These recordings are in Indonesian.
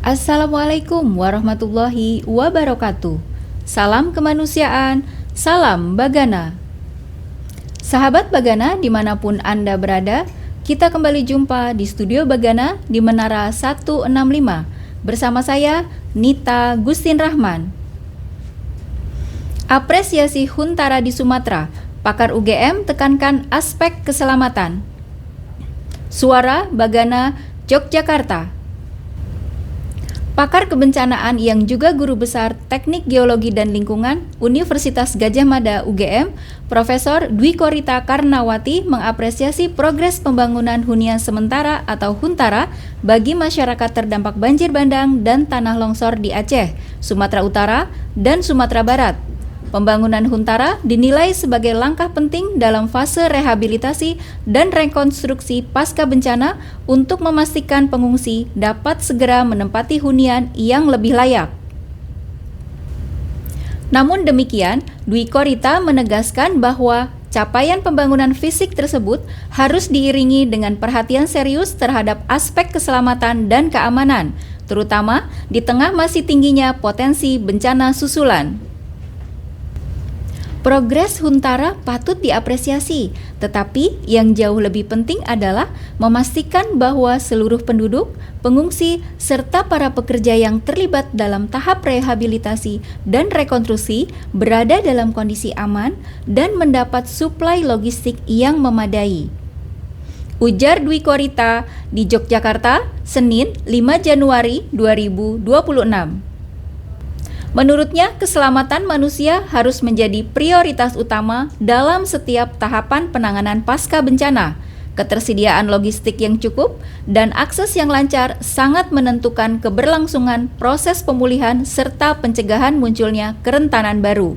Assalamualaikum warahmatullahi wabarakatuh. Salam kemanusiaan, salam Bagana. Sahabat Bagana dimanapun Anda berada, kita kembali jumpa di studio Bagana di Menara 165 bersama saya Nita Gustin Rahman. Apresiasi Huntara di Sumatera, pakar UGM tekankan aspek keselamatan. Suara Bagana Yogyakarta. Pakar kebencanaan yang juga guru besar Teknik Geologi dan Lingkungan Universitas Gadjah Mada UGM, Profesor Dwi Korita Karnawati mengapresiasi progres pembangunan hunian sementara atau Huntara bagi masyarakat terdampak banjir bandang dan tanah longsor di Aceh, Sumatera Utara, dan Sumatera Barat. Pembangunan Huntara dinilai sebagai langkah penting dalam fase rehabilitasi dan rekonstruksi pasca bencana untuk memastikan pengungsi dapat segera menempati hunian yang lebih layak. Namun demikian, Dwi Korita menegaskan bahwa capaian pembangunan fisik tersebut harus diiringi dengan perhatian serius terhadap aspek keselamatan dan keamanan, terutama di tengah masih tingginya potensi bencana susulan. Progres Huntara patut diapresiasi, tetapi yang jauh lebih penting adalah memastikan bahwa seluruh penduduk, pengungsi, serta para pekerja yang terlibat dalam tahap rehabilitasi dan rekonstruksi berada dalam kondisi aman dan mendapat suplai logistik yang memadai. Ujar Dwi Korita di Yogyakarta, Senin 5 Januari 2026. Menurutnya, keselamatan manusia harus menjadi prioritas utama dalam setiap tahapan penanganan pasca bencana. Ketersediaan logistik yang cukup dan akses yang lancar sangat menentukan keberlangsungan proses pemulihan serta pencegahan munculnya kerentanan baru.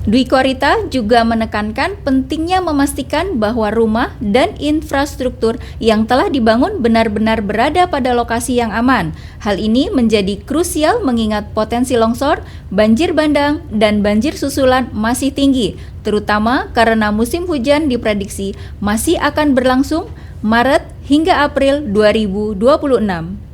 Dwi Korita juga menekankan pentingnya memastikan bahwa rumah dan infrastruktur yang telah dibangun benar-benar berada pada lokasi yang aman. Hal ini menjadi krusial mengingat potensi longsor, banjir bandang, dan banjir susulan masih tinggi, terutama karena musim hujan diprediksi masih akan berlangsung Maret hingga April 2026.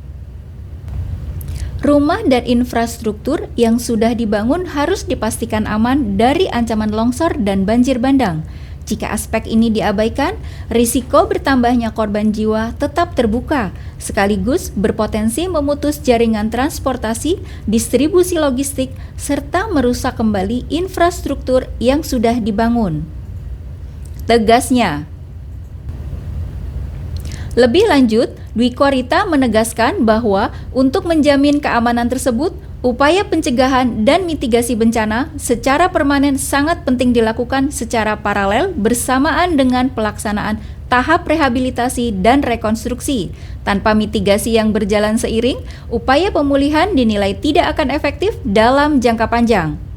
Rumah dan infrastruktur yang sudah dibangun harus dipastikan aman dari ancaman longsor dan banjir bandang. Jika aspek ini diabaikan, risiko bertambahnya korban jiwa tetap terbuka, sekaligus berpotensi memutus jaringan transportasi, distribusi logistik, serta merusak kembali infrastruktur yang sudah dibangun. Tegasnya. Lebih lanjut, Dwi Korita menegaskan bahwa untuk menjamin keamanan tersebut, upaya pencegahan dan mitigasi bencana secara permanen sangat penting dilakukan secara paralel bersamaan dengan pelaksanaan tahap rehabilitasi dan rekonstruksi. Tanpa mitigasi yang berjalan seiring, upaya pemulihan dinilai tidak akan efektif dalam jangka panjang.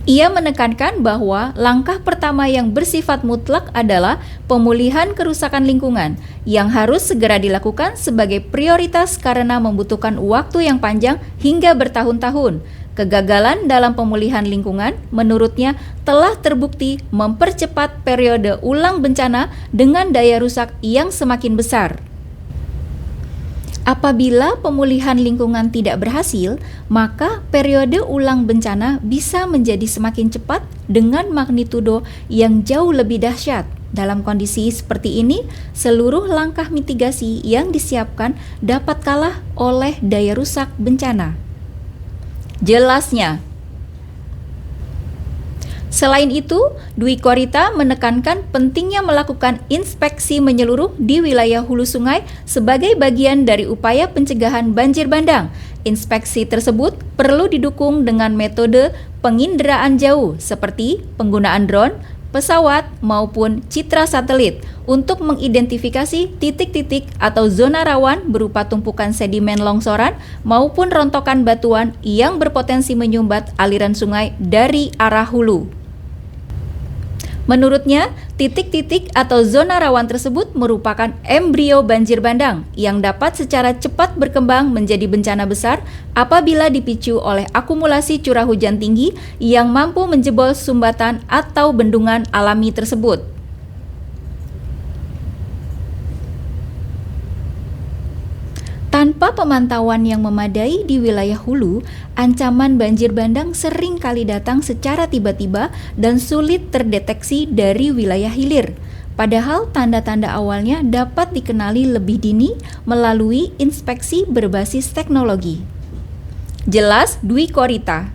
Ia menekankan bahwa langkah pertama yang bersifat mutlak adalah pemulihan kerusakan lingkungan yang harus segera dilakukan sebagai prioritas karena membutuhkan waktu yang panjang hingga bertahun-tahun. Kegagalan dalam pemulihan lingkungan menurutnya telah terbukti mempercepat periode ulang bencana dengan daya rusak yang semakin besar. Apabila pemulihan lingkungan tidak berhasil, maka periode ulang bencana bisa menjadi semakin cepat dengan magnitudo yang jauh lebih dahsyat. Dalam kondisi seperti ini, seluruh langkah mitigasi yang disiapkan dapat kalah oleh daya rusak bencana. Jelasnya. Selain itu, Dwi Korita menekankan pentingnya melakukan inspeksi menyeluruh di wilayah hulu sungai sebagai bagian dari upaya pencegahan banjir bandang. Inspeksi tersebut perlu didukung dengan metode penginderaan jauh seperti penggunaan drone, pesawat, maupun citra satelit untuk mengidentifikasi titik-titik atau zona rawan berupa tumpukan sedimen longsoran maupun rontokan batuan yang berpotensi menyumbat aliran sungai dari arah hulu. Menurutnya, titik-titik atau zona rawan tersebut merupakan embrio banjir bandang yang dapat secara cepat berkembang menjadi bencana besar apabila dipicu oleh akumulasi curah hujan tinggi yang mampu menjebol sumbatan atau bendungan alami tersebut. Tanpa pemantauan yang memadai di wilayah hulu, ancaman banjir bandang sering kali datang secara tiba-tiba dan sulit terdeteksi dari wilayah hilir. Padahal tanda-tanda awalnya dapat dikenali lebih dini melalui inspeksi berbasis teknologi. Jelas Dwi Korita.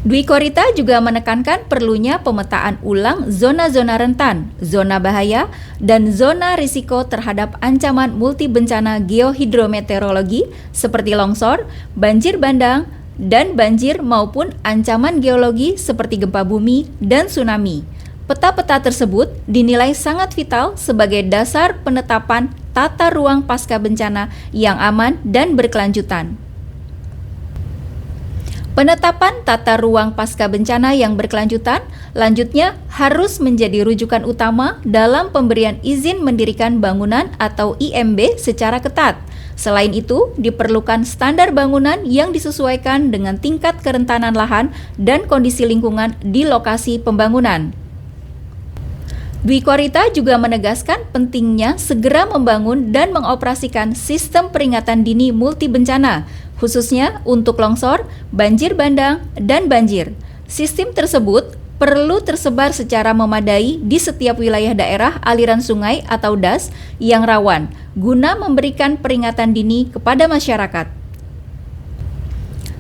Dwi Korita juga menekankan perlunya pemetaan ulang zona-zona rentan, zona bahaya, dan zona risiko terhadap ancaman multi bencana geohidrometeorologi seperti longsor, banjir bandang, dan banjir maupun ancaman geologi seperti gempa bumi dan tsunami. Peta-peta tersebut dinilai sangat vital sebagai dasar penetapan tata ruang pasca bencana yang aman dan berkelanjutan. Penetapan tata ruang pasca bencana yang berkelanjutan lanjutnya harus menjadi rujukan utama dalam pemberian izin mendirikan bangunan atau IMB secara ketat. Selain itu, diperlukan standar bangunan yang disesuaikan dengan tingkat kerentanan lahan dan kondisi lingkungan di lokasi pembangunan. Dwi Korita juga menegaskan pentingnya segera membangun dan mengoperasikan sistem peringatan dini multi bencana, khususnya untuk longsor, banjir bandang, dan banjir. Sistem tersebut perlu tersebar secara memadai di setiap wilayah daerah aliran sungai atau DAS yang rawan, guna memberikan peringatan dini kepada masyarakat.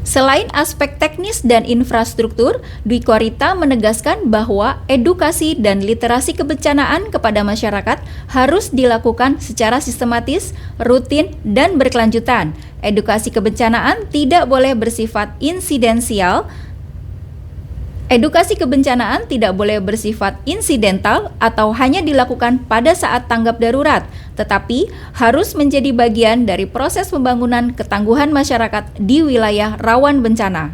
Selain aspek teknis dan infrastruktur, Dwi Korita menegaskan bahwa edukasi dan literasi kebencanaan kepada masyarakat harus dilakukan secara sistematis, rutin, dan berkelanjutan. Edukasi kebencanaan tidak boleh bersifat insidensial. Edukasi kebencanaan tidak boleh bersifat insidental atau hanya dilakukan pada saat tanggap darurat, tetapi harus menjadi bagian dari proses pembangunan ketangguhan masyarakat di wilayah rawan bencana.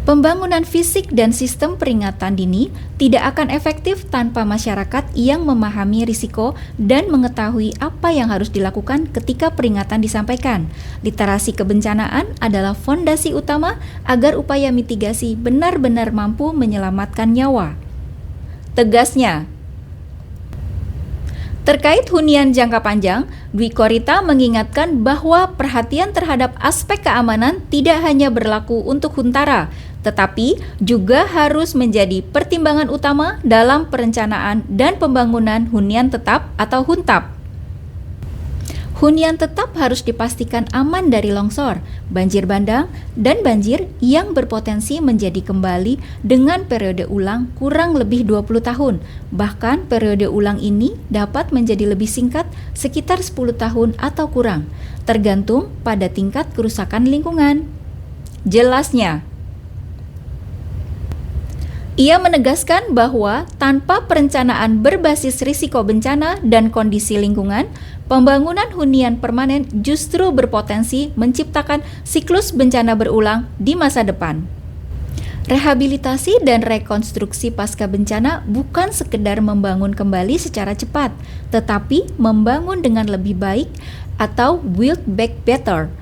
Pembangunan fisik dan sistem peringatan dini tidak akan efektif tanpa masyarakat yang memahami risiko dan mengetahui apa yang harus dilakukan ketika peringatan disampaikan. Literasi kebencanaan adalah fondasi utama agar upaya mitigasi benar-benar mampu menyelamatkan nyawa. Tegasnya, terkait hunian jangka panjang, Dwi Korita mengingatkan bahwa perhatian terhadap aspek keamanan tidak hanya berlaku untuk Huntara, tetapi juga harus menjadi pertimbangan utama dalam perencanaan dan pembangunan hunian tetap atau huntap. Hunian tetap harus dipastikan aman dari longsor, banjir bandang, dan banjir yang berpotensi menjadi kembali dengan periode ulang kurang lebih 20 tahun. Bahkan periode ulang ini dapat menjadi lebih singkat, sekitar 10 tahun atau kurang, tergantung pada tingkat kerusakan lingkungan. Jelasnya, ia menegaskan bahwa tanpa perencanaan berbasis risiko bencana dan kondisi lingkungan, pembangunan hunian permanen justru berpotensi menciptakan siklus bencana berulang di masa depan. Rehabilitasi dan rekonstruksi pasca bencana bukan sekedar membangun kembali secara cepat, tetapi membangun dengan lebih baik atau build back better,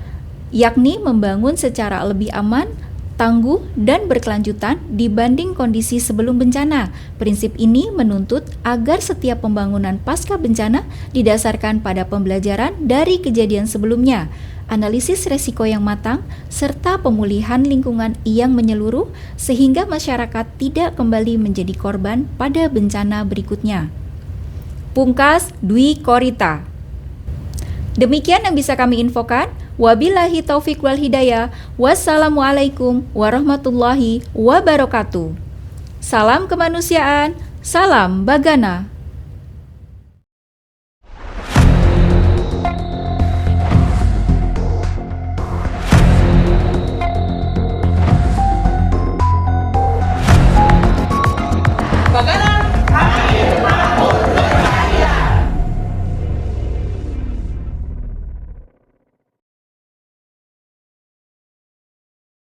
yakni membangun secara lebih aman, tangguh, dan berkelanjutan dibanding kondisi sebelum bencana. Prinsip ini menuntut agar setiap pembangunan pasca bencana didasarkan pada pembelajaran dari kejadian sebelumnya, analisis risiko yang matang, serta pemulihan lingkungan yang menyeluruh sehingga masyarakat tidak kembali menjadi korban pada bencana berikutnya. Pungkas Dwi Korita. Demikian yang bisa kami infokan. Wabillahi taufiq wal hidayah. Wassalamualaikum warahmatullahi wabarakatuh. Salam kemanusiaan, salam Bagana.